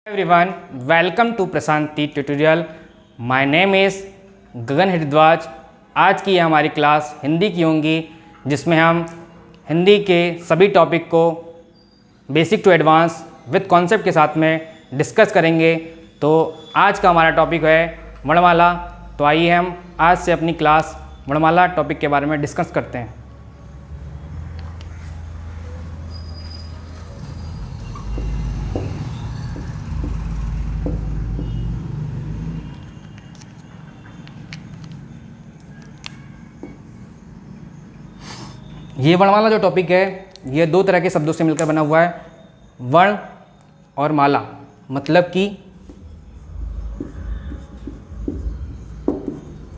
Everyone, welcome to Prashanti tutorial. My name is Gagan Haridwaj. आज की हमारी क्लास हिंदी की होंगी, जिसमें हम हिंदी के सभी टॉपिक को basic to advance with concept के साथ में डिस्कस करेंगे। तो आज का हमारा टॉपिक है वर्णमाला। तो आइए हम आज से अपनी क्लास वर्णमाला टॉपिक के बारे में डिस्कस करते हैं। ये वर्णमाला जो टॉपिक है, ये दो तरह के शब्दों से मिलकर बना हुआ है, वर्ण और माला। मतलब कि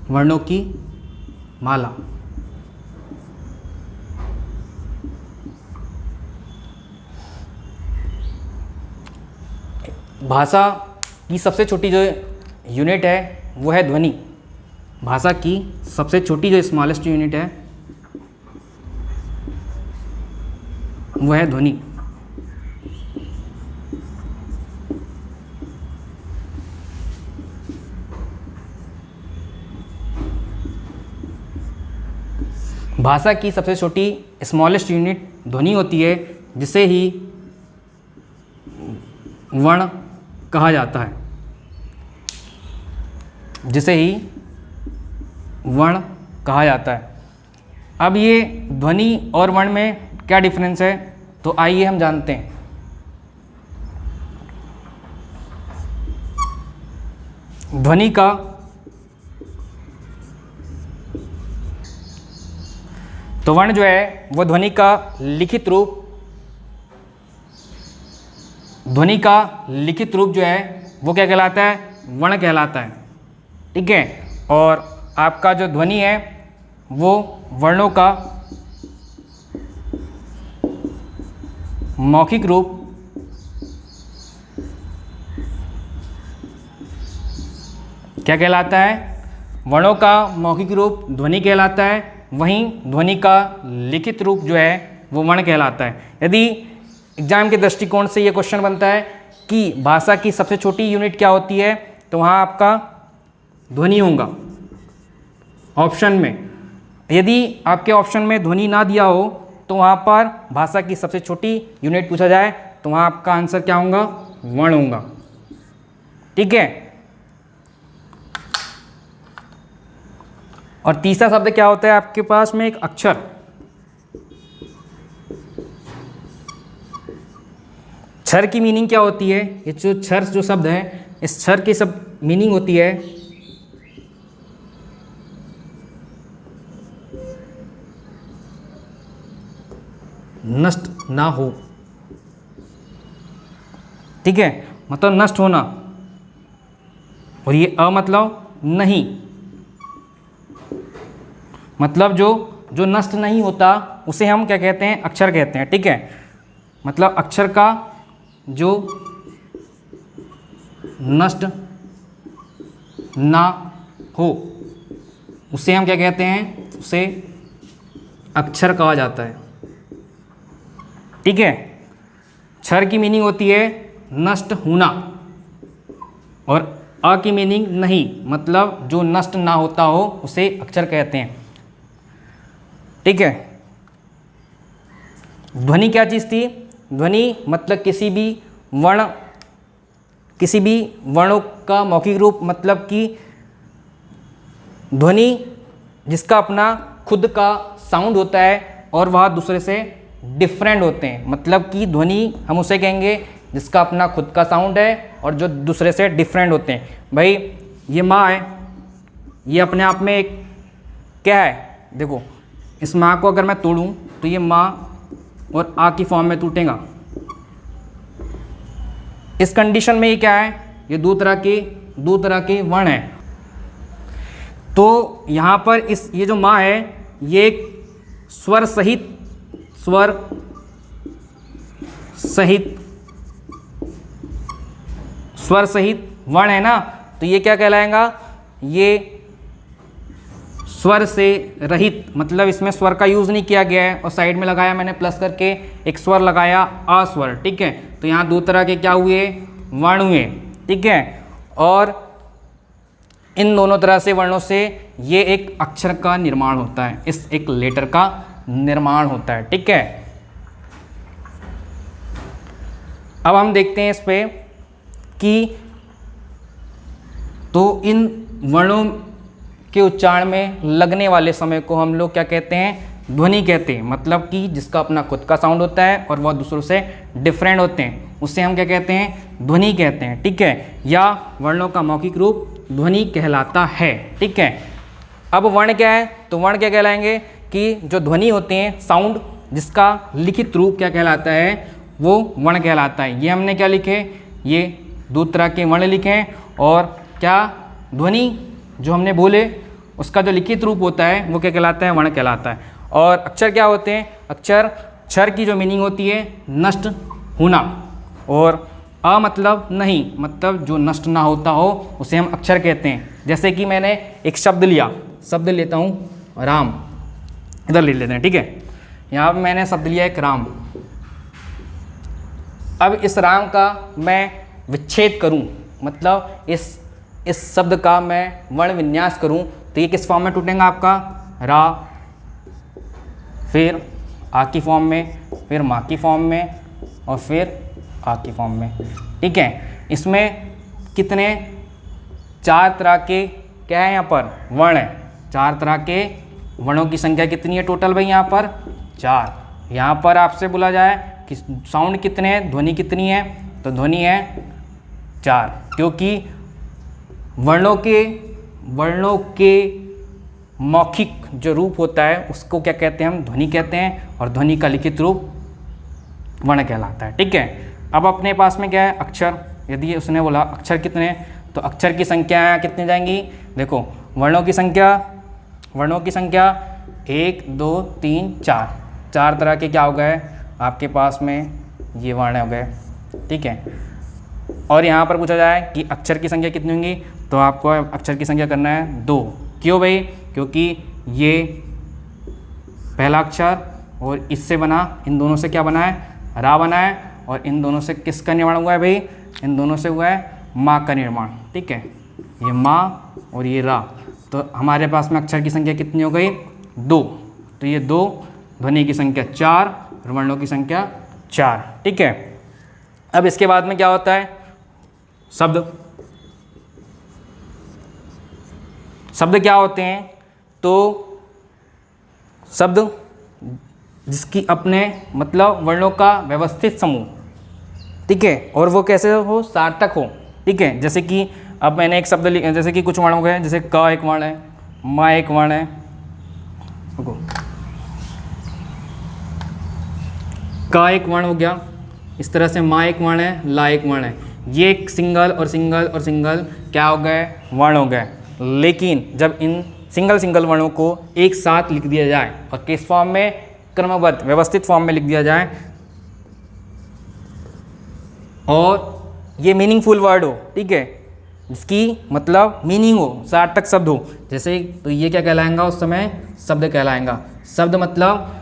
वर्णों की माला। भाषा की सबसे छोटी जो यूनिट है वो है ध्वनि। भाषा की सबसे छोटी जो स्मॉलेस्ट यूनिट है वो है ध्वनि। भाषा की सबसे छोटी स्मॉलेस्ट यूनिट ध्वनि होती है, जिसे ही वर्ण कहा जाता है। जिसे ही वर्ण कहा जाता है। अब ये ध्वनि और वर्ण में क्या डिफरेंस है, तो आइए हम जानते हैं। ध्वनि का तो वर्ण जो है वो ध्वनि का लिखित रूप, ध्वनि का लिखित रूप जो है वो क्या कहलाता है, वर्ण कहलाता है। ठीक है। और आपका जो ध्वनि है वो वर्णों का मौखिक रूप क्या कहलाता है, वर्णों का मौखिक रूप ध्वनि कहलाता है। वहीं ध्वनि का लिखित रूप जो है वो वर्ण कहलाता है। यदि एग्जाम के दृष्टिकोण से ये क्वेश्चन बनता है कि भाषा की सबसे छोटी यूनिट क्या होती है, तो वहाँ आपका ध्वनि होगा ऑप्शन में। यदि आपके ऑप्शन में ध्वनि ना दिया हो तो वहाँ पर भाषा की सबसे छोटी यूनिट पूछा जाए तो वहाँ आपका आंसर क्या होगा, वर्ण होगा। ठीक है। और तीसरा शब्द क्या होता है आपके पास में, एक अक्षर। क्षर की मीनिंग क्या होती है, ये जो क्षर जो शब्द है, इस क्षर की सब मीनिंग होती है नष्ट ना हो। ठीक है, मतलब नष्ट होना। और ये अ मतलब नहीं, मतलब जो नष्ट नहीं होता उसे हम क्या कहते हैं, अक्षर कहते हैं। ठीक है। मतलब अक्षर का जो नष्ट ना हो उसे हम क्या कहते हैं, उसे अक्षर कहा जाता है। ठीक है। क्षर की मीनिंग होती है नष्ट होना, और अ की मीनिंग नहीं, मतलब जो नष्ट ना होता हो उसे अक्षर कहते हैं। ठीक है। ध्वनि क्या चीज़ थी, ध्वनि मतलब किसी भी वर्णों का मौखिक रूप। मतलब कि ध्वनि जिसका अपना खुद का साउंड होता है और वह दूसरे से डिफरेंट होते हैं। मतलब कि ध्वनि हम उसे कहेंगे जिसका अपना खुद का साउंड है और जो दूसरे से डिफरेंट होते हैं। भाई ये माँ है, ये अपने आप में एक क्या है, देखो इस माँ को अगर मैं तोड़ूं तो ये माँ और आ की फॉर्म में टूटेगा। इस कंडीशन में ये क्या है, ये दो तरह के वर्ण हैं। तो यहाँ पर ये जो माँ है ये एक स्वर सहित वर्ण है ना। तो ये क्या कहलाएगा, ये स्वर से रहित, मतलब इसमें स्वर का यूज़ नहीं किया गया है। और साइड में लगाया मैंने प्लस करके, एक स्वर लगाया अस्वर। ठीक है। तो यहाँ दो तरह के क्या हुए, वर्ण हुए, ठीक है। और इन दोनों तरह से वर्णों से ये एक अक्षर का निर्माण होता है, इस एक लेटर का निर्माण होता है, ठीक है। अब हम देखते हैं इस पे कि तो इन वर्णों के उच्चारण में लगने वाले समय को हम लोग क्या कहते हैं, ध्वनि कहते हैं। मतलब कि जिसका अपना खुद का साउंड होता है और वह दूसरों से डिफरेंट होते हैं, उससे हम क्या कहते हैं, ध्वनि कहते हैं, ठीक है। या वर्णों का मौखिक रूप ध्वनि कहलाता है, ठीक है। अब वर्ण क्या है, तो वर्ण क्या कहलाएंगे कि जो ध्वनि होते हैं, साउंड, जिसका लिखित रूप क्या कहलाता है, वो वर्ण कहलाता है। ये हमने क्या लिखे, ये दो तरह के वर्ण लिखे हैं। और क्या ध्वनि जो हमने बोले उसका जो लिखित रूप होता है वो क्या कहलाता है, वर्ण कहलाता है। और अक्षर क्या होते हैं, अक्षर की जो मीनिंग होती है नष्ट होना, और अ मतलब नहीं, मतलब जो नष्ट ना होता हो उसे हम अक्षर कहते हैं। जैसे कि मैंने एक शब्द लिया, शब्द लेता हूँ राम, इधर ले लेते हैं, ठीक है। यहाँ पर मैंने शब्द लिया एक राम। अब इस राम का मैं विच्छेद करूं, मतलब इस शब्द का मैं वर्ण विन्यास करूं, तो ये किस फॉर्म में टूटेगा आपका, रा, फिर आ की फॉर्म में, फिर माँ की फॉर्म में, और फिर आ की फॉर्म में, ठीक है। इसमें कितने, 4 तरह के क्या है यहाँ पर, वर्ण है। 4 तरह के वर्णों की संख्या कितनी है टोटल भाई, यहाँ पर 4। यहाँ पर आपसे बोला जाए कि साउंड कितने हैं, ध्वनि कितनी है, तो ध्वनि है 4, क्योंकि वर्णों के मौखिक जो रूप होता है उसको क्या कहते हैं, हम ध्वनि कहते हैं, और ध्वनि का लिखित रूप वर्ण कहलाता है, ठीक है। अब अपने पास में क्या है, अक्षर। यदि उसने बोला अक्षर कितने, तो अक्षर की संख्या कितनी जाएंगी, देखो वर्णों की संख्या 1 2 3 4 तरह के क्या हो गए आपके पास में, ये वर्ण हो गए, ठीक है। और यहाँ पर पूछा जाए कि अक्षर की संख्या कितनी होंगी, तो आपको अक्षर की संख्या करना है 2। क्यों भाई, क्योंकि ये पहला अक्षर और इससे बना, इन दोनों से क्या बना है, रा बना है। और इन दोनों से किसका निर्माण हुआ है भाई, इन दोनों से हुआ है माँ का निर्माण, ठीक है। ये माँ और ये रा, तो हमारे पास में अक्षर की संख्या कितनी हो गई, 2। तो ये 2, ध्वनि की संख्या 4 और वर्णों की संख्या 4, ठीक है। अब इसके बाद में क्या होता है, शब्द क्या होते हैं, तो शब्द जिसकी अपने मतलब वर्णों का व्यवस्थित समूह, ठीक है, और वो कैसे हो, सार्थक हो, ठीक है। जैसे कि अब मैंने एक शब्द जैसे कि कुछ वर्ण हो गए, जैसे क एक वर्ण है, मा एक वर्ण है, क एक वर्ण हो गया, इस तरह से माँ एक वर्ण है, ला एक वर्ण है। ये एक सिंगल और सिंगल और सिंगल क्या हो गए, वर्ण हो गए। लेकिन जब इन सिंगल वर्णों को एक साथ लिख दिया जाए और किस फॉर्म में, क्रमबद्ध व्यवस्थित फॉर्म में लिख दिया जाए, और ये मीनिंगफुल वर्ड हो, ठीक है, जिसकी मतलब मीनिंग हो, सार्थक शब्द हो, जैसे, तो ये क्या कहलाएगा उस समय, शब्द कहलाएगा। शब्द मतलब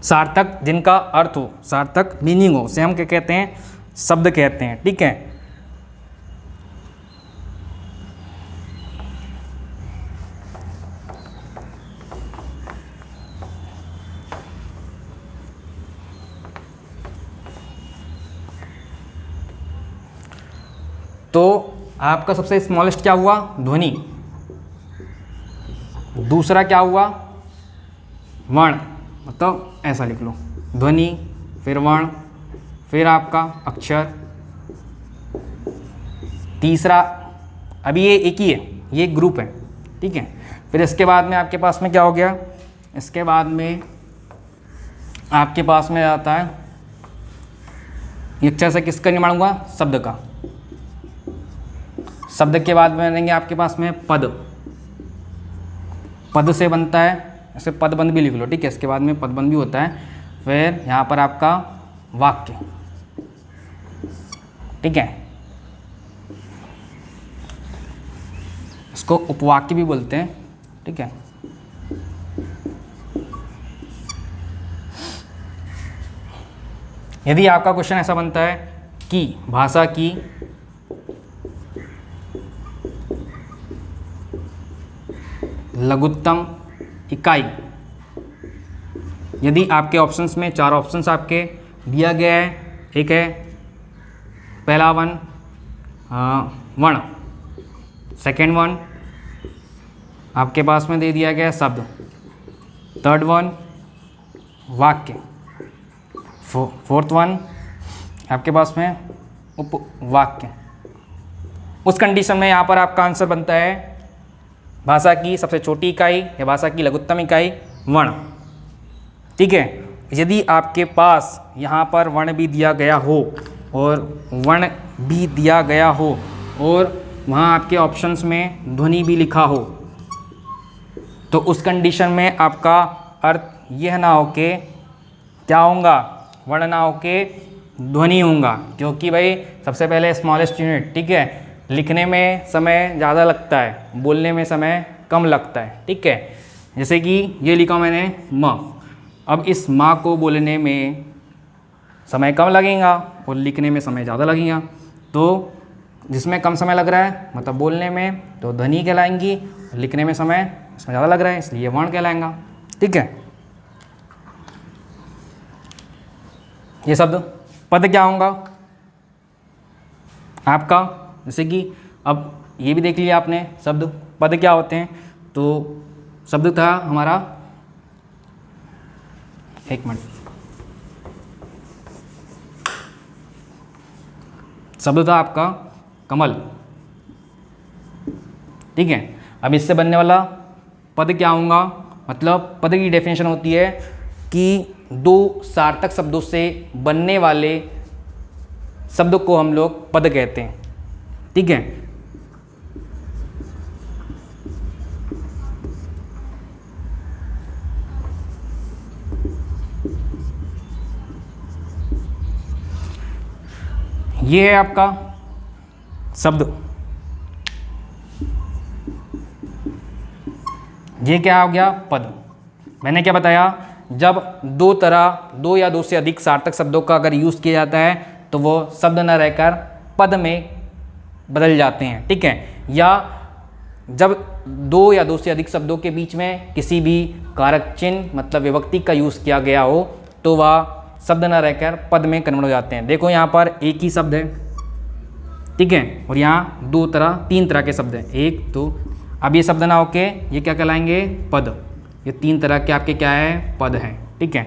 सार्थक, जिनका अर्थ हो, सार्थक मीनिंग हो, उसे हम क्या कहते हैं, शब्द कहते हैं, ठीक है। तो आपका सबसे स्मॉलेस्ट क्या हुआ, ध्वनि। दूसरा क्या हुआ, वर्ण, मतलब ऐसा लिख लो, ध्वनि, फिर वर्ण, फिर आपका अक्षर। तीसरा, अभी ये एक ही है, ये एक ग्रुप है, ठीक है। फिर इसके बाद में आपके पास में क्या हो गया, इसके बाद में आपके पास में आता है, ये अक्षर से किसका निर्माण हुआ, शब्द का। शब्द के बाद में रहेंगे आपके पास में पद, पद से बनता है, ऐसे पदबंध भी लिख लो, ठीक है। इसके बाद में पदबंध भी होता है। फिर यहाँ पर आपका वाक्य, ठीक है। इसको उपवाक्य भी बोलते हैं, ठीक है। यदि आपका क्वेश्चन ऐसा बनता है कि भाषा की लघुत्तम इकाई, यदि आपके ऑप्शंस में 4 ऑप्शंस आपके दिया गया है, एक है पहला वन वर्ण, सेकेंड वन आपके पास में दे दिया गया है शब्द, थर्ड वन वाक्य, फोर्थ वन आपके पास में उपवाक्य। उस कंडीशन में यहाँ पर आपका आंसर बनता है भाषा की सबसे छोटी इकाई या भाषा की लघुत्तम इकाई वर्ण, ठीक है। यदि आपके पास यहाँ पर वर्ण भी दिया गया हो और वर्ण भी दिया गया हो और वहाँ आपके ऑप्शंस में ध्वनि भी लिखा हो, तो उस कंडीशन में आपका अर्थ यह ना हो के क्या होगा, वर्ण ना हो के ध्वनि होगा, क्योंकि भाई सबसे पहले स्मॉलेस्ट यूनिट, ठीक है, लिखने में समय ज़्यादा लगता है, बोलने में समय कम लगता है, ठीक है। जैसे कि ये लिखा मैंने माँ, अब इस माँ को बोलने में समय कम लगेगा और लिखने में समय ज़्यादा लगेगा, तो जिसमें कम समय लग रहा है मतलब बोलने में तो ध्वनि कहलाएंगी, लिखने में समय इसमें ज़्यादा लग रहा है इसलिए वर्ण कहलाएगा, ठीक है। ये शब्द पद क्या होगा आपका, जैसे कि अब ये भी देख लिया आपने शब्द पद क्या होते हैं, तो शब्द था हमारा, एक मिनट, शब्द था आपका कमल, ठीक है। अब इससे बनने वाला पद क्या होगा, मतलब पद की डेफिनेशन होती है कि 2 सार्थक शब्दों से बनने वाले शब्द को हम लोग पद कहते हैं, ठीक है। ये है आपका शब्द, ये क्या हो गया पद। मैंने क्या बताया, जब 2 या 2 से अधिक सार्थक शब्दों का अगर यूज़ किया जाता है तो वो शब्द न रहकर पद में बदल जाते हैं, ठीक है। या जब 2 या 2 से अधिक शब्दों के बीच में किसी भी कारक चिन्ह मतलब विभक्ति का यूज़ किया गया हो तो वह शब्द न रहकर पद में कन्वर्ट हो जाते हैं। देखो यहाँ पर एक ही शब्द है, ठीक है, और यहाँ 3 तरह के शब्द हैं, 1 2। अब ये शब्द ना होके ये क्या कहलाएंगे, पद। ये 3 तरह के आपके क्या है, पद हैं, ठीक है।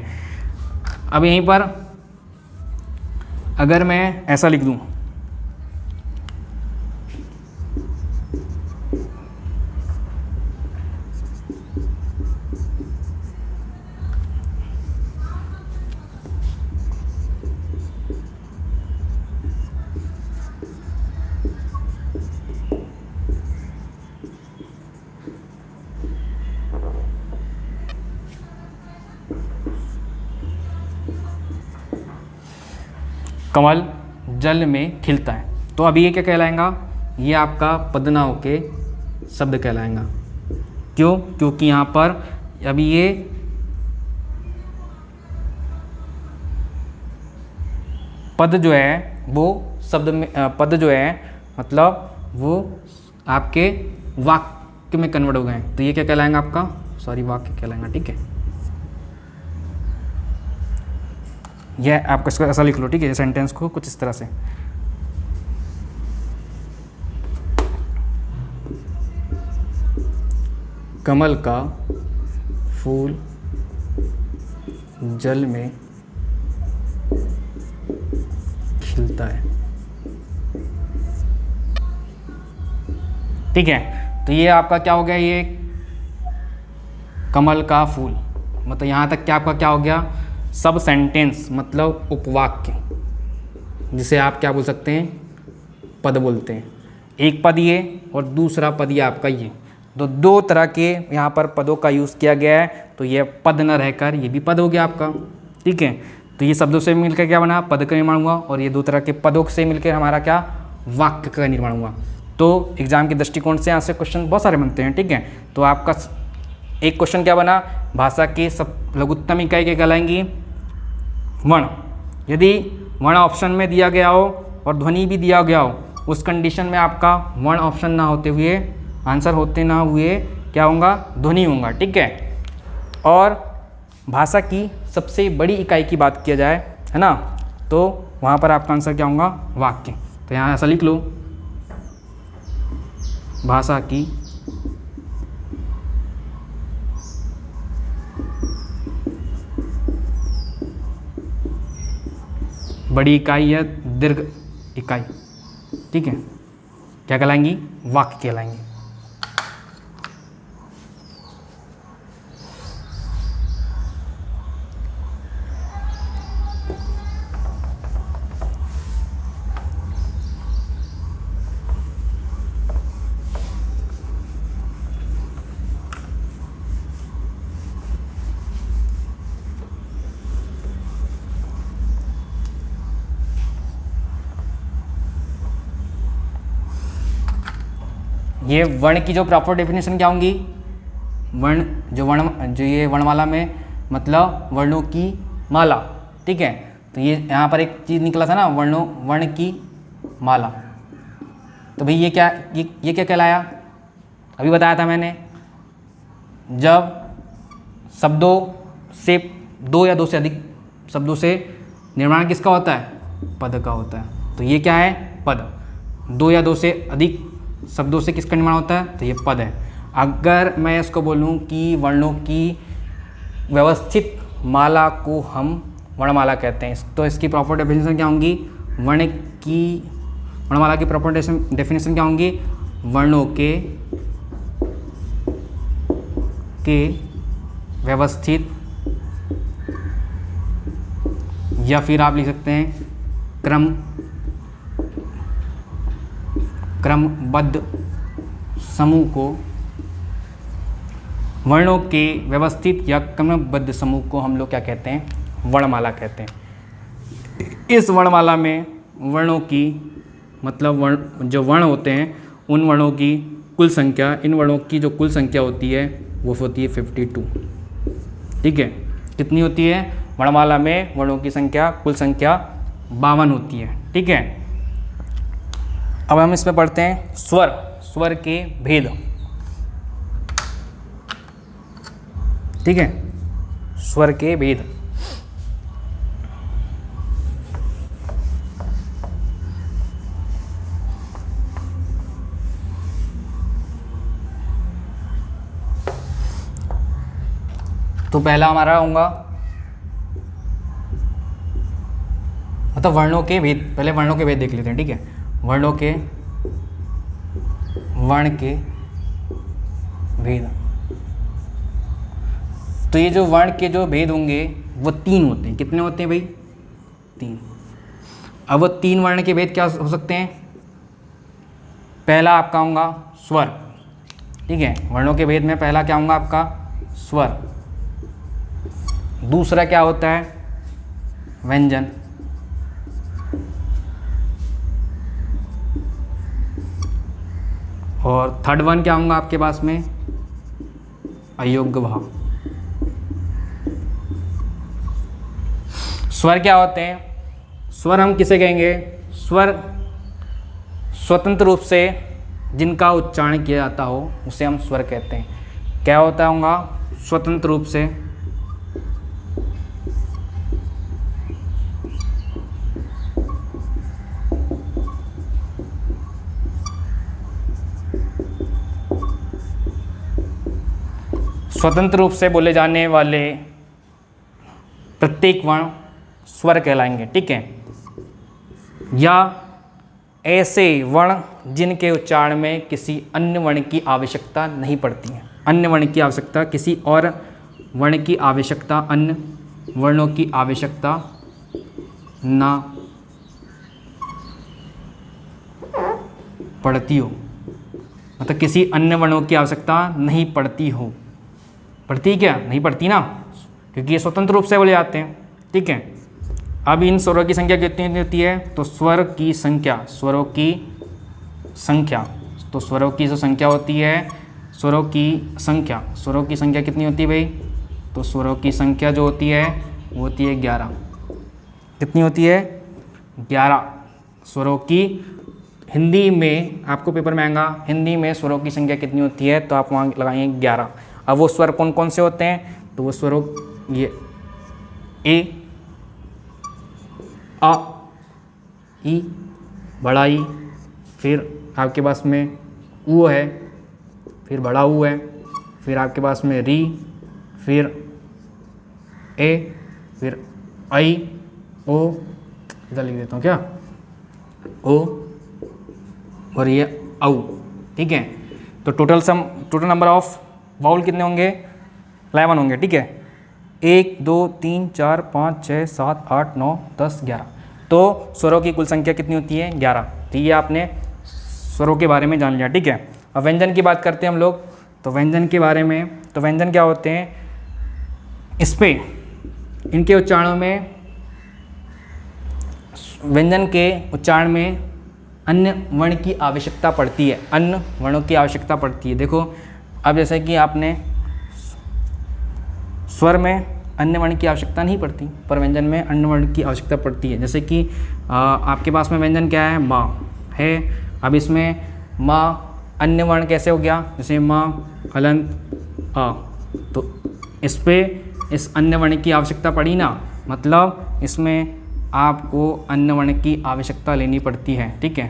अब यहीं पर अगर मैं ऐसा लिख दूं, कमल जल में खिलता है, तो अभी ये क्या कहलाएगा, ये आपका पद ना होके शब्द कहलाएगा। क्यों, क्योंकि यहाँ पर अभी ये पद जो है वो शब्द में, पद जो है मतलब वो आपके वाक्य में कन्वर्ट हो गए हैं, तो ये क्या कहलाएगा आपका, वाक्य कहलाएगा, ठीक है। यह आपको इसको ऐसा लिख लो, ठीक है, सेंटेंस को कुछ इस तरह से। कमल का फूल जल में खिलता है, ठीक है। तो ये आपका क्या हो गया, ये कमल का फूल, मतलब यहाँ तक क्या आपका क्या हो गया, सब सेंटेंस मतलब उपवाक्य, जिसे आप क्या बोल सकते हैं, पद बोलते हैं। एक पद ये और दूसरा पद ये आपका ये, तो 2 तरह के यहाँ पर पदों का यूज़ किया गया है, तो ये पद न रहकर ये भी पद हो गया आपका, ठीक है। तो ये शब्दों से मिलकर क्या बना, पद का निर्माण हुआ, और ये 2 तरह के पदों से मिलकर हमारा क्या, वाक्य का निर्माण हुआ। तो एग्ज़ाम के दृष्टिकोण से यहाँ से क्वेश्चन बहुत सारे बनते हैं, ठीक है। तो आपका एक क्वेश्चन क्या बना, भाषा की सब लघुत्तम इकाई क्या कहलाएंगी, वर्ण। यदि वर्ण ऑप्शन में दिया गया हो और ध्वनि भी दिया गया हो, उस कंडीशन में आपका वर्ण ऑप्शन ना होते हुए, आंसर होते ना हुए क्या होगा, ध्वनि होगा, ठीक है। और भाषा की सबसे बड़ी इकाई की बात किया जाए, है ना, तो वहाँ पर आपका आंसर क्या होगा, वाक्य। तो यहाँ ऐसा लिख लो, भाषा की बड़ी इकाई या दीर्घ इकाई, ठीक है, क्या कहलाएंगी, वाक्य कहलाएंगी। ये वर्ण की जो प्रॉपर डेफिनेशन क्या होंगी, वर्ण जो ये वर्णमाला में मतलब वर्णों की माला, ठीक है। तो ये यहाँ पर एक चीज़ निकला था ना, वर्ण की माला। तो भाई ये क्या कहलाया, अभी बताया था मैंने, जब शब्दों से दो या दो से अधिक शब्दों से निर्माण किसका होता है, पद का होता है। तो ये क्या है, पद। दो या दो से अधिक शब्दों से किसका निर्माण होता है, तो ये पद है। अगर मैं इसको बोलूं कि वर्णों की व्यवस्थित माला को हम वर्णमाला कहते हैं, तो इसकी प्रॉपर डेफिनेशन क्या होंगी, वर्णमाला की प्रॉपर डेफिनेशन क्या होंगी, वर्णों के व्यवस्थित, या फिर आप लिख सकते हैं क्रमबद्ध समूह को, वर्णों के व्यवस्थित या क्रमबद्ध समूह को हम लोग क्या कहते हैं, वर्णमाला कहते हैं। इस वर्णमाला में वर्णों की मतलब जो वर्ण होते हैं उन वर्णों की कुल संख्या, इन वर्णों की जो कुल संख्या होती है वो होती है 52, ठीक है। कितनी होती है, वर्णमाला में वर्णों की संख्या, कुल संख्या 52 होती है, ठीक है। अब हम इसमें पढ़ते हैं स्वर के भेद, ठीक है, स्वर के भेद। तो पहला हमारा होगा मतलब वर्णों के भेद। पहले वर्णों के भेद देख लेते हैं, ठीक है। वर्ण के भेद। तो ये जो वर्ण के जो भेद होंगे वो 3 होते हैं। कितने होते हैं भाई, 3। अब वो 3 वर्ण के भेद क्या हो सकते हैं, पहला आपका होगा स्वर, ठीक है। वर्णों के भेद में पहला क्या होगा आपका, स्वर। दूसरा क्या होता है, व्यंजन। और थर्ड वन क्या होगा आपके पास में, अयोग्य भाव। स्वर क्या होते हैं, स्वर हम किसे कहेंगे, स्वर स्वतंत्र रूप से जिनका उच्चारण किया जाता हो उसे हम स्वर कहते हैं। क्या होता होगा, स्वतंत्र रूप से स्वतंत्र रूप से बोले जाने वाले प्रत्येक वर्ण स्वर कहलाएंगे, ठीक है। या ऐसे वर्ण जिनके उच्चारण में किसी अन्य वर्ण की आवश्यकता नहीं पड़ती है। अन्य वर्ण की आवश्यकता, किसी और वर्ण की आवश्यकता, अन्य वर्णों की आवश्यकता ना पड़ती हो, मतलब किसी अन्य वर्णों की आवश्यकता नहीं पड़ती हो। पड़ती क्या, नहीं पड़ती ना, क्योंकि ये स्वतंत्र रूप से बोले जाते हैं, ठीक है। अब इन स्वरों की संख्या कितनी होती है, तो स्वरों की संख्या तो स्वरों की जो संख्या होती है, स्वरों की संख्या कितनी होती है भाई? तो स्वरों की संख्या जो होती है वो होती है 11। कितनी होती है? 11 स्वरों की। हिंदी में आपको पेपर में आएगा, हिंदी में स्वरों की संख्या कितनी होती है, तो आप वहाँ लगाएंगे 11। अब वो स्वर कौन कौन से होते हैं? तो वो स्वरों ये ए, आ, ई, बड़ा ई, फिर आपके पास में ऊ है, फिर बड़ा ऊ है, फिर आपके पास में री, फिर ए, फिर आई, ओ, इधर लिख देता हूँ क्या, ओ, और ये औ। ठीक है, तो टोटल नंबर ऑफ वाउल कितने होंगे? 11 होंगे। ठीक है, 1 2 3 4 5 6 7 8 9 10 11। तो स्वरों की कुल संख्या कितनी होती है? 11। तो ये आपने स्वरों के बारे में जान लिया। ठीक है, अब व्यंजन की बात करते हैं हम लोग। तो व्यंजन के बारे में, तो व्यंजन क्या होते हैं? इस पे इनके उच्चारणों में, व्यंजन के उच्चारण में अन्य वर्ण की आवश्यकता पड़ती है, अन्य वर्णों की आवश्यकता पड़ती है। देखो अब जैसे कि आपने स्वर में अन्य वर्ण की आवश्यकता नहीं पड़ती, पर व्यंजन में अन्य वर्ण की आवश्यकता पड़ती है। जैसे कि आपके पास में व्यंजन क्या है? माँ है। अब इसमें माँ अन्य वर्ण कैसे हो गया? जैसे माँ हलंत आ, तो इस पे इस अन्य वर्ण की आवश्यकता पड़ी ना, मतलब इसमें आपको अन्य वर्ण की आवश्यकता लेनी पड़ती है। ठीक है,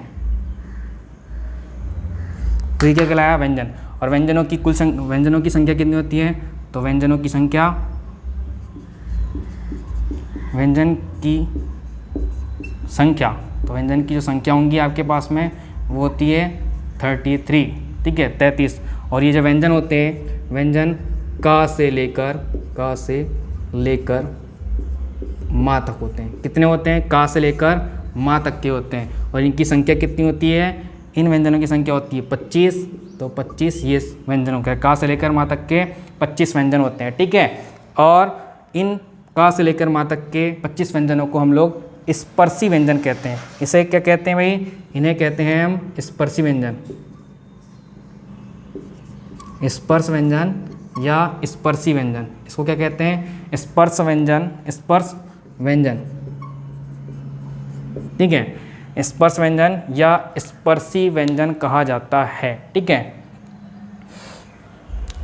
तो ये क्या कहलाया? व्यंजन। और व्यंजनों की व्यंजनों की संख्या कितनी होती है? तो व्यंजन की जो संख्या होंगी आपके पास में वो होती है 33। ठीक है, 33। और ये जो व्यंजन होते हैं, व्यंजन का से लेकर माँ तक होते हैं। कितने होते हैं? का से लेकर माँ तक के होते हैं। और इनकी संख्या कितनी होती है? इन व्यंजनों की संख्या होती है 25। तो 25 ये व्यंजनों का, का से लेकर माँ तक के 25 व्यंजन होते हैं। ठीक है, और इन का से लेकर माँ तक के 25 व्यंजनों को हम लोग स्पर्शी व्यंजन कहते हैं। इसे क्या कहते हैं भाई? इन्हें कहते हैं हम स्पर्शी व्यंजन, स्पर्श व्यंजन या स्पर्शी व्यंजन। इसको क्या कहते हैं? स्पर्श व्यंजन। ठीक है, स्पर्श व्यंजन या स्पर्शी व्यंजन कहा जाता है। ठीक है,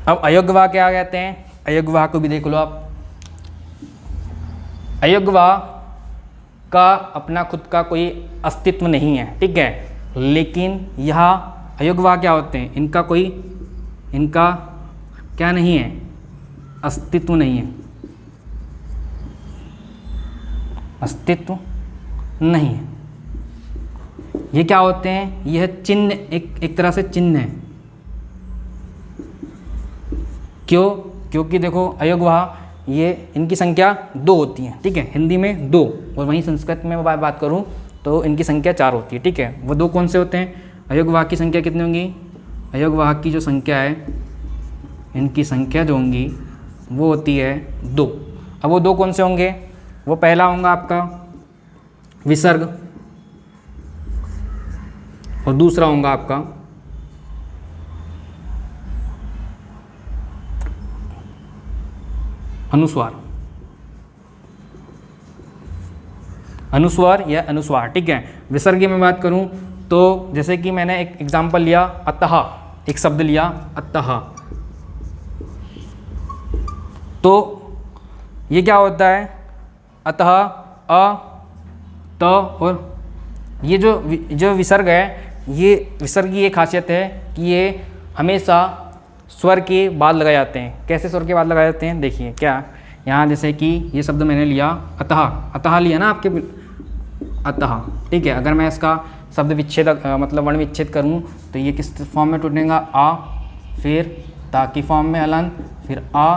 अब अयोग्यवाह क्या कहते हैं? अयोग्यवाह को भी देख लो आप। अयोग्यवाह का अपना खुद का कोई अस्तित्व नहीं है। ठीक है, लेकिन यहाँ अयोग्यवाह क्या होते हैं? इनका क्या नहीं है? अस्तित्व नहीं है, अस्तित्व नहीं है। ये क्या होते हैं? यह चिन्ह, एक तरह से चिन्ह है। क्यों? क्योंकि देखो अयोग्यवाह ये इनकी संख्या 2 होती है। ठीक है, हिंदी में 2, और वहीं संस्कृत में बात करूं तो इनकी संख्या 4 होती है। ठीक है, वो 2 कौन से होते हैं? अयोग्यवाह की संख्या कितनी होंगी? अयोग्यवाह की जो संख्या है, इनकी संख्या जो होंगी वो होती है 2। अब वो 2 कौन से होंगे? वो पहला होगा आपका विसर्ग, और दूसरा होगा आपका अनुस्वार, अनुस्वार या अनुस्वार। ठीक है, विसर्ग की मैं बात करूं तो जैसे कि मैंने एक एग्जाम्पल लिया, अतः, एक शब्द लिया अतः, तो ये क्या होता है? अतः, अ, त, और ये जो विसर्ग है, ये विसर्ग की ये खासियत है कि ये हमेशा स्वर के बाद लगाए जाते हैं। कैसे स्वर के बाद लगाए जाते हैं? देखिए क्या, यहाँ जैसे कि ये शब्द मैंने लिया अतः, अतः लिया ना आपके, अतः। ठीक है, अगर मैं इसका शब्द विच्छेद मतलब वर्ण विच्छेद करूँ तो ये किस फॉर्म में टूटेगा? आ, फिर ता की फॉर्म में हलंत, फिर आ,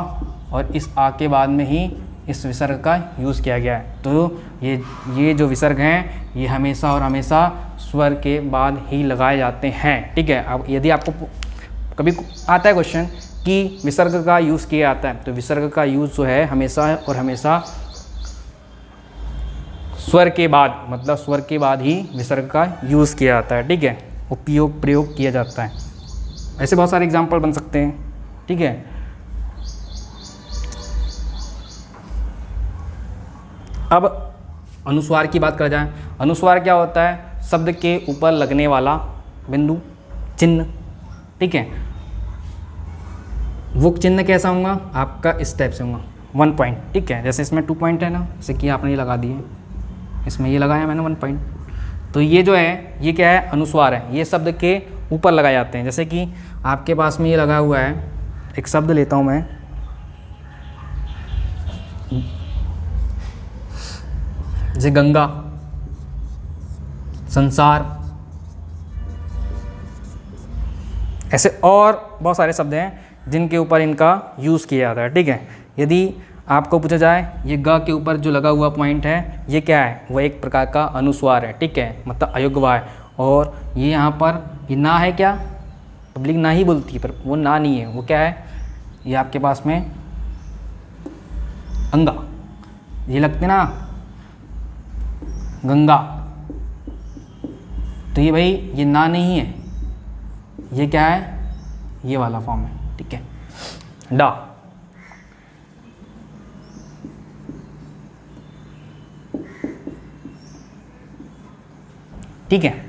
और इस आ के बाद में ही इस विसर्ग का यूज़ किया गया है। तो ये जो विसर्ग हैं ये हमेशा और हमेशा स्वर के बाद ही लगाए जाते हैं। ठीक है, अब यदि आपको कभी आता है क्वेश्चन कि विसर्ग का यूज़ किया जाता है, तो विसर्ग का यूज़ जो है हमेशा और हमेशा स्वर के बाद, मतलब स्वर के बाद ही विसर्ग का यूज़ किया जाता है। ठीक है, उपयोग प्रयोग किया जाता है। ऐसे बहुत सारे एग्जाम्पल बन सकते हैं, ठीक है। अब अनुस्वार की बात करा जाए, अनुस्वार क्या होता है? शब्द के ऊपर लगने वाला बिंदु, चिन्ह, ठीक है। वो चिन्ह कैसा होगा आपका? इस टाइप से होगा, 1 पॉइंट, ठीक है। जैसे इसमें 2 पॉइंट है ना, जैसे कि आपने ये लगा दिए, इसमें ये लगाया मैंने 1 पॉइंट। तो ये जो है ये क्या है? अनुस्वार है। ये शब्द के ऊपर लगाए जाते हैं। जैसे कि आपके पास में ये लगा हुआ है, एक शब्द लेता हूँ मैं, जैसे गंगा, संसार, ऐसे और बहुत सारे शब्द हैं जिनके ऊपर इनका यूज़ किया जाता है, ठीक है। यदि आपको पूछा जाए ये ग के ऊपर जो लगा हुआ पॉइंट है ये क्या है? वो एक प्रकार का अनुस्वार है, ठीक है, मतलब अयोग्यवा है। और ये यहाँ पर ये ना है, क्या पब्लिक ना ही बोलती है, पर वो ना नहीं है, वो क्या है? ये आपके पास में अंगा, ये लगते ना गंगा, तो ये भाई ये ना नहीं है, ये क्या है? ये वाला फॉर्म है, ठीक है, डा। ठीक है।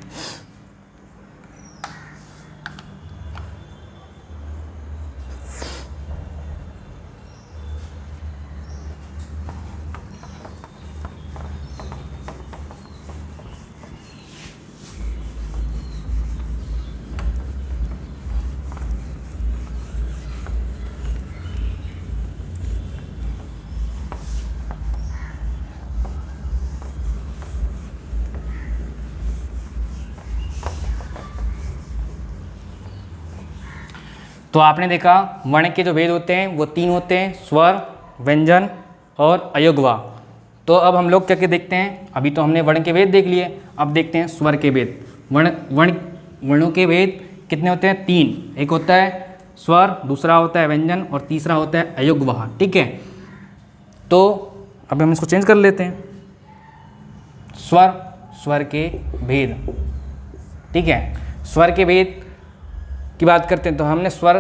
तो आपने देखा वर्ण के जो भेद होते हैं वो 3 होते हैं, स्वर, व्यंजन और अयोग्यवा। तो अब हम लोग क्या क्या देखते हैं? अभी तो हमने वर्ण के भेद देख लिए, अब देखते हैं स्वर के भेद। वर्णों के भेद कितने होते हैं? 3। एक होता है स्वर, दूसरा होता है व्यंजन और तीसरा होता है अयोग्यवा, ठीक है। तो अब हम इसको चेंज कर लेते हैं। स्वर के भेद, ठीक है। स्वर के भेद की बात करते हैं तो हमने स्वर,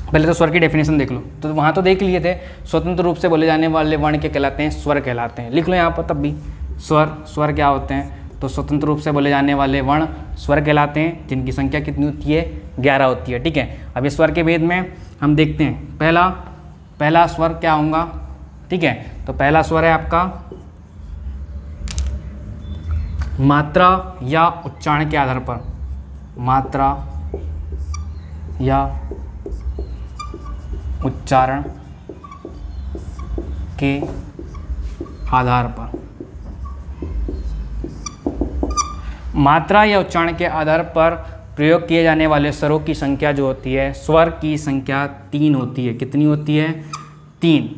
पहले तो स्वर की डेफिनेशन देख लो, तो वहाँ तो देख लिए थे, स्वतंत्र रूप से बोले जाने वाले वर्ण के कहलाते हैं, स्वर कहलाते हैं। लिख लो यहाँ पर तब भी, स्वर क्या होते हैं? तो स्वतंत्र रूप से बोले जाने वाले वर्ण स्वर कहलाते हैं, जिनकी संख्या कितनी होती है? 11 होती है, ठीक है। अब इस स्वर के भेद में हम देखते हैं, पहला स्वर क्या होगा, ठीक है। तो पहला स्वर है आपका मात्रा या उच्चारण के आधार पर, मात्रा या उच्चारण के आधार पर, मात्रा या उच्चारण के आधार पर प्रयोग किए जाने वाले स्वरों की संख्या जो होती है, स्वर की संख्या 3 होती है। कितनी होती है? 3।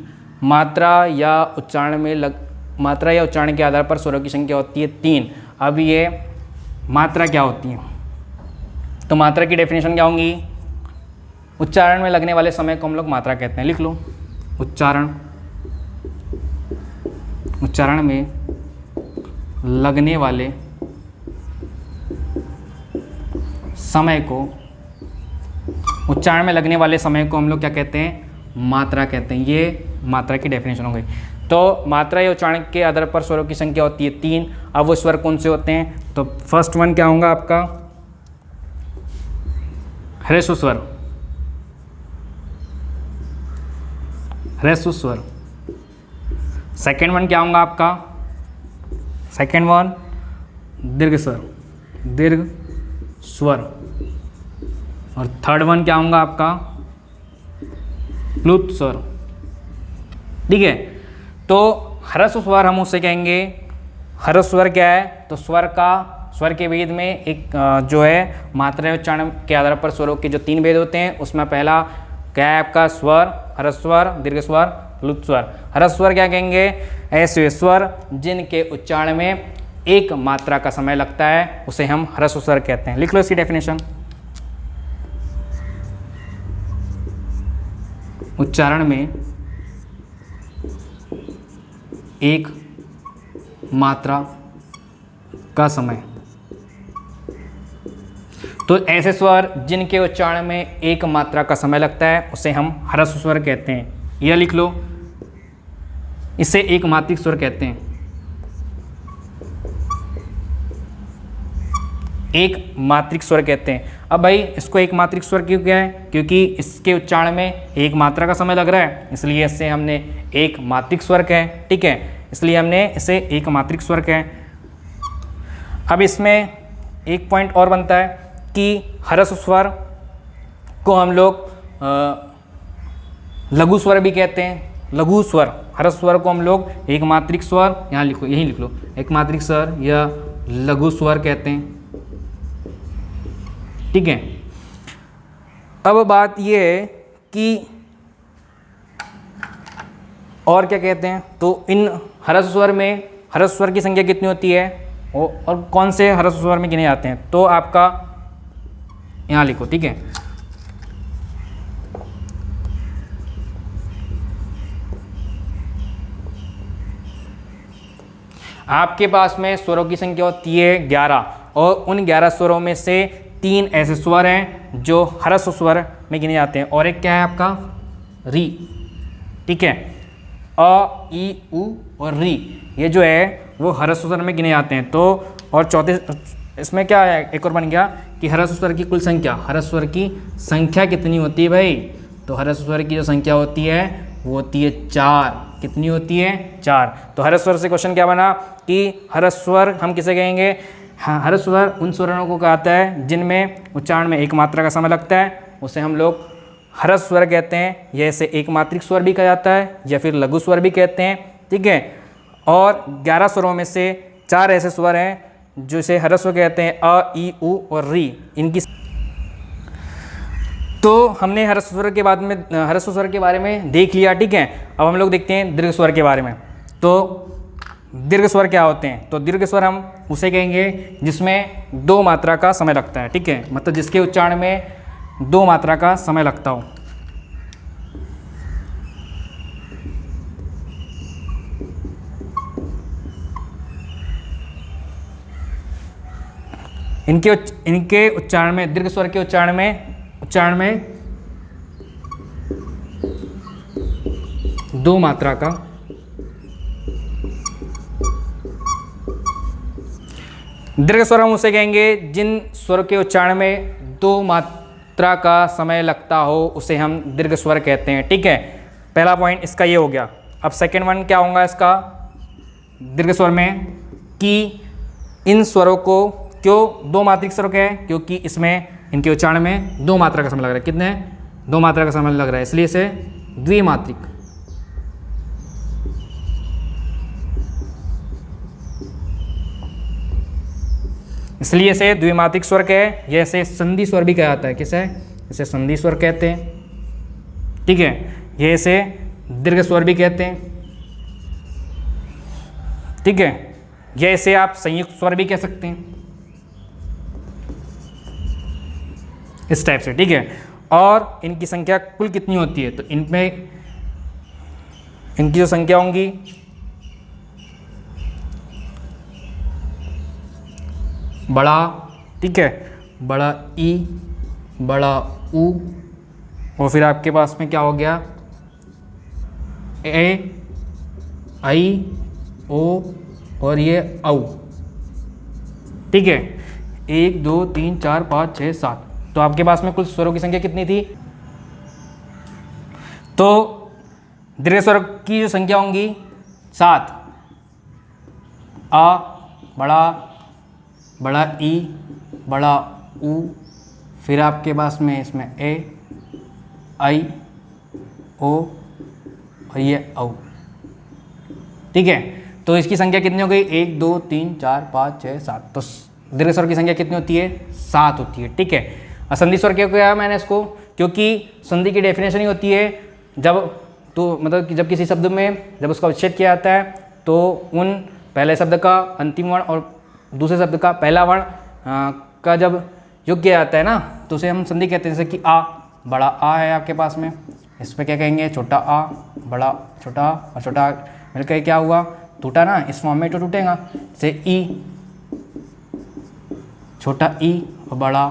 मात्रा या उच्चारण के आधार पर स्वरों की संख्या होती है 3। अब ये मात्रा क्या होती है? तो मात्रा की डेफिनेशन क्या होंगी? उच्चारण में लगने वाले समय को हम लोग मात्रा कहते हैं। लिख लो, उच्चारण में लगने वाले समय को, उच्चारण में लगने वाले समय को हम लोग क्या कहते हैं? मात्रा कहते हैं। ये मात्रा की डेफिनेशन हो गई। तो मात्रा या उच्चारण के आधार पर स्वरों की संख्या होती है 3। अब वो स्वर कौन से होते हैं? तो फर्स्ट वन क्या होगा आपका? ह्रस्व स्वर, ह्रस्व स्वर। सेकेंड वन क्या होगा आपका? सेकेंड वन दीर्घ स्वर, दीर्घ स्वर। और थर्ड वन क्या होगा आपका? प्लुत स्वर, ठीक है। तो ह्रस्व स्वर हम उसे कहेंगे, ह्रस्व स्वर क्या है? तो स्वर के भेद में एक जो है मात्रा उच्चारण के आधार पर स्वरों के जो 3 भेद होते हैं, उसमें पहला क्या है आपका? स्वर, ह्रस्व स्वर, दीर्घ स्वर, प्लुत स्वर। ह्रस्व स्वर क्या कहेंगे? ऐसे स्वर जिनके उच्चारण में 1 मात्रा का समय लगता है, उसे हम ह्रस्व स्वर कहते हैं। लिख लो इसकी डेफिनेशन। उच्चारण में 1 मात्रा का समय तो ऐसे स्वर जिनके उच्चारण में एक मात्रा का समय लगता है उसे हम ह्रस्व स्वर कहते हैं। यह लिख लो, इसे एक मात्रिक स्वर कहते हैं। एक मात्रिक स्वर कहते हैं। अब भाई इसको एक मात्रिक स्वर क्यों क्या है? क्योंकि इसके उच्चारण में एक मात्रा का समय लग रहा है, इसलिए इसे हमने एक मात्रिक स्वर कहे। ठीक है, इसलिए हमने इसे एक मात्रिक स्वर कहे। अब इसमें एक पॉइंट और बनता है कि ह्रस्व स्वर को हम लोग लघु स्वर भी कहते हैं। लघु स्वर, ह्रस्व स्वर को हम लोग एक मात्रिक स्वर, यहाँ लिखो, यहीं लिख लो, एक मात्रिक स्वर या लघु स्वर कहते हैं। ठीक है, अब बात ये है कि और क्या कहते हैं, तो इन ह्रस्व स्वर में ह्रस्व स्वर की संख्या कितनी होती है और कौन से ह्रस्व स्वर में गिने जाते हैं, तो आपका यहाँ लिखो। ठीक है, आपके पास में स्वरों की संख्या होती है 11 और उन 11 स्वरों में से 3 ऐसे स्वर हैं जो ह्रस्व स्वर में गिने जाते हैं और एक क्या है आपका री। ठीक है, अ, ई, उ और री, ये जो है वो ह्रस्व स्वर में गिने जाते हैं। तो और चौथे इसमें क्या है, एक और बन गया कि ह्रस्व स्वर की कुल संख्या, ह्रस्व स्वर की संख्या कितनी होती है भाई, तो ह्रस्व स्वर की जो संख्या होती है वो होती है 4। कितनी होती है? 4। तो ह्रस्व स्वर से क्वेश्चन क्या बना कि ह्रस्व स्वर हम किसे कहेंगे? ह्रस्व स्वर उन स्वरों को कहता है जिनमें उच्चारण में एक मात्रा का समय लगता है, उसे हम लोग ह्रस्व स्वर कहते हैं। यह इसे एक मात्रिक स्वर भी कहा जाता है या फिर लघु स्वर भी कहते हैं। ठीक है, और 11 स्वरों में से 4 ऐसे स्वर हैं जो इसे ह्रस्व स्वर कहते हैं, अ, ई, उ और री। इनकी तो हमने ह्रस्व स्वर के बाद में ह्रस्व स्वर के बारे में देख लिया। ठीक है, अब हम लोग देखते हैं दीर्घ स्वर के बारे में। तो दीर्घ स्वर क्या होते हैं? तो दीर्घ स्वर हम उसे कहेंगे जिसमें 2 मात्रा का समय लगता है। ठीक है, मतलब जिसके उच्चारण में 2 मात्रा का समय लगता हो। इनके उच्चारण में, दीर्घ स्वर के उच्चारण में 2 मात्रा का दीर्घ स्वर हम उसे कहेंगे जिन स्वर के उच्चारण में 2 मात्रा का समय लगता हो, उसे हम दीर्घ स्वर कहते हैं। ठीक है, पहला पॉइंट इसका ये हो गया। अब सेकेंड वन क्या होगा इसका दीर्घ स्वर में, कि इन स्वरों को क्यों 2 मात्रिक स्वर कहे? क्योंकि इसमें इनके उच्चारण में 2 मात्रा का समय लग रहा है। कितने? 2 मात्रा का समय लग रहा है, इसलिए इसे द्विमात्रिक, इसलिए इसे द्विमात्रिक स्वर कहे। यह इसे संधि स्वर भी कहा जाता है। किसे? इसे संधि स्वर कहते हैं। ठीक है, ये इसे दीर्घ स्वर भी कहते हैं। ठीक है, यह इसे आप संयुक्त स्वर भी कह सकते हैं, इस टाइप से। ठीक है, और इनकी संख्या कुल कितनी होती है? तो इनमें इनकी जो संख्या होंगी बड़ा, ठीक है, बड़ा ई, बड़ा ऊ, और फिर आपके पास में क्या हो गया ए, आई, ओ और ये औ। ठीक है, 1 2 3 4 5 6 7। तो आपके पास में कुल स्वरों की संख्या कितनी थी? तो दीर्घ स्वर की जो संख्या होंगी 7। आ, बड़ा ई, बड़ा ऊ, फिर आपके पास में इसमें ए, आई, ओ और ये औ। ठीक है, तो इसकी संख्या कितनी हो गई? 1 2 3 4 5 6 7। तो दीर्घ स्वर की संख्या कितनी होती है? 7 होती है। ठीक है, और संधि स्वर क्यों किया मैंने इसको? क्योंकि संधि की डेफिनेशन ही होती है जब, तो मतलब कि जब किसी शब्द में जब उसका उच्छेद किया जाता है तो उन पहले शब्द का अंतिम वर्ण और दूसरे शब्द का पहला वर्ण का जब योग किया जाता है ना, तो उसे हम संधि कहते हैं। जैसे कि आ, बड़ा आ है आपके पास में, इस पर क्या कहेंगे? छोटा आ, बड़ा छोटा और छोटा मिलकर क्या हुआ? टूटा ना, इस फॉर्म में तो टूटेगा। जैसे ई, छोटा ई और बड़ा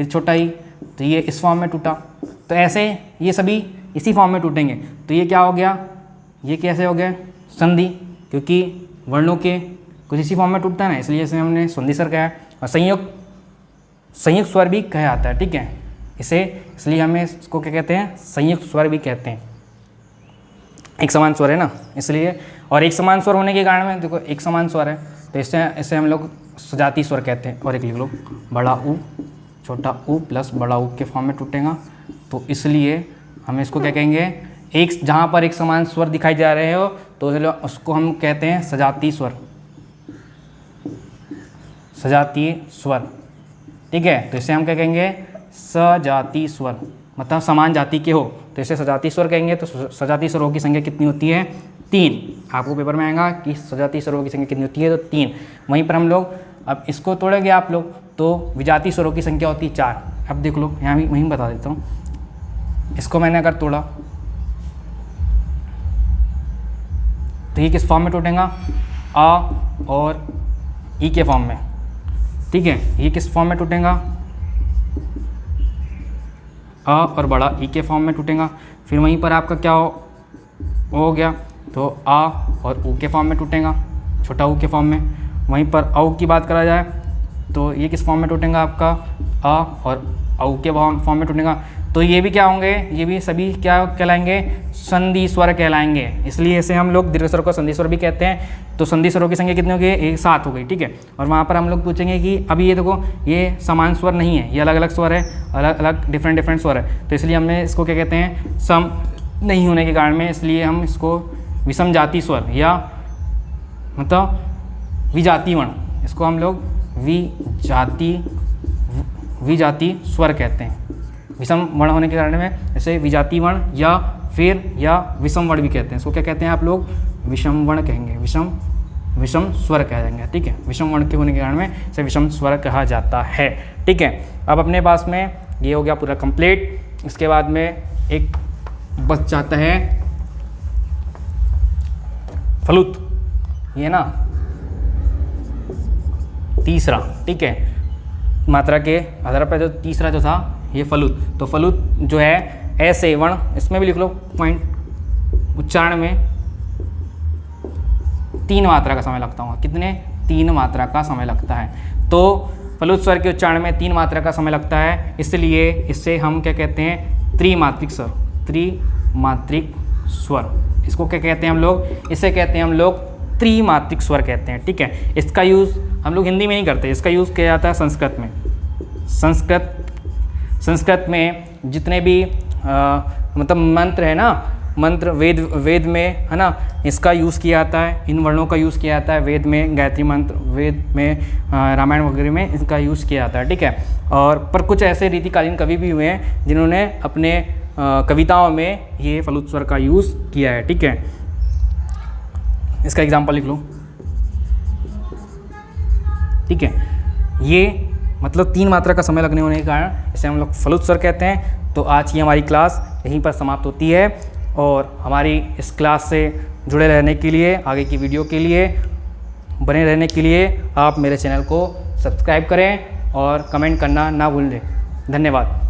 फिर छोटा ई, तो ये इस फॉर्म में टूटा। तो ऐसे ये सभी इसी फॉर्म में टूटेंगे। तो ये क्या हो गया, ये कैसे हो गया, संधि, क्योंकि वर्णों के कुछ इसी फॉर्म में टूटता है ना, इसलिए इसे हमने संधि स्वर कहा है। और संयुक्त स्वर भी कहा जाता है, ठीक है, इसे, इसलिए हमें इसको क्या कहते हैं, संयुक्त स्वर भी कहते हैं। एक समान स्वर है ना, इसलिए, और एक समान स्वर होने के कारण में देखो एक समान स्वर है, तो इसे हम लोग सजातीय स्वर कहते हैं। और एक लिख लो, बड़ा ऊ छोटा ऊ प्लस बड़ा ऊ के फॉर्म में टूटेगा, तो इसलिए हम इसको क्या कहेंगे, एक जहाँ पर एक समान स्वर दिखाई जा रहे हो तो उसको हम कहते हैं सजातीय स्वर, सजातीय स्वर, ठीक है। तो इसे हम क्या कहेंगे, सजातीय स्वर, मतलब समान जाति के हो तो इसे सजातीय स्वर कहेंगे। तो सजातीय स्वरों की संख्या कितनी होती है, 3। आपको पेपर में आएगा कि सजातीय स्वरों की संख्या कितनी होती है, तो 3। वहीं पर हम लोग अब इसको तोड़ेंगे आप लोग, तो विजातीय स्वरों की संख्या होती है 4। अब देख लो यहाँ भी वहीं बता देता हूँ, इसको मैंने अगर तोड़ा तो ये किस फॉर्म में टूटेगा, आ और ई के फॉर्म में, ठीक है। ये किस फॉर्म में टूटेगा, अ और बड़ा ई के फॉर्म में टूटेगा। फिर वहीं पर आपका क्या हो गया, तो आ और ऊ के फॉर्म में टूटेगा, छोटा ऊ के फॉर्म में। वहीं पर औ की बात करा जाए तो ये किस फॉर्म में टूटेगा, आपका आ और औ के फॉर्म में टूटेगा। तो ये भी क्या होंगे, ये भी सभी क्या कहलाएंगे, संधि स्वर कहलाएंगे। इसलिए इसे हम लोग दीर्घ स्वर को संधि स्वर भी कहते हैं। तो संधि स्वरों की संख्या कितनी हो गई, 7 हो गई, ठीक है। और वहाँ पर हम लोग पूछेंगे कि अभी ये देखो ये समान स्वर नहीं है, ये अलग अलग स्वर है, अलग अलग डिफरेंट स्वर है, तो इसलिए हमने इसको क्या कहते हैं, सम नहीं होने के कारण में, इसलिए हम इसको विषम जाति स्वर या मतलब विजातीय वर्ण, इसको हम लोग विजातीय स्वर कहते हैं। विषम वर्ण होने के कारण में इसे विजातीय वर्ण या विषम वर्ण भी कहते हैं। इसको क्या कहते हैं आप लोग, विषम वर्ण कहेंगे, विषम स्वर कहा जाएंगे, ठीक है। विषम वर्ण के होने के कारण में इसे विषम स्वर कहा जाता है, ठीक है। अब अपने पास में ये हो गया पूरा कंप्लीट। इसके बाद में एक बच जाता है फलुत, ये ना तीसरा, ठीक है, मात्रा के आधार पर जो तीसरा जो था ये फलुत। तो फलुत जो है ऐसे वर्ण, इसमें भी लिख लो पॉइंट, उच्चारण में 3 मात्रा का समय लगता होगा। कितने, 3 मात्रा का समय लगता है। तो फलुत स्वर के उच्चारण में 3 मात्रा का समय लगता है, इसलिए इससे हम क्या कहते हैं, त्रिमात्रिक स्वर, त्रिमात्रिक स्वर। इसको क्या कहते हैं हम लोग, इसे कहते हैं हम लोग त्रिमात्रिक स्वर कहते हैं, ठीक है। इसका यूज़ हम लोग हिंदी में नहीं करते, इसका यूज़ किया जाता है संस्कृत में। संस्कृत में जितने भी मतलब मंत्र है ना, मंत्र वेद में है ना, इसका यूज़ किया जाता है, इन वर्णों का यूज़ किया जाता है। वेद में गायत्री मंत्र, वेद में रामायण वगैरह में इसका यूज़ किया जाता है, ठीक है। और पर कुछ ऐसे रीतिकालीन कवि भी हुए हैं जिन्होंने अपने कविताओं में ये फलुत स्वर का यूज़ किया है, ठीक है। इसका एग्जाम्पल लिख लो, ठीक है। ये मतलब 3 मात्रा का समय लगने होने के कारण इसे हम लोग फलुत स्वर कहते हैं। तो आज की हमारी क्लास यहीं पर समाप्त होती है, और हमारी इस क्लास से जुड़े रहने के लिए, आगे की वीडियो के लिए बने रहने के लिए आप मेरे चैनल को सब्सक्राइब करें और कमेंट करना ना भूलें। धन्यवाद।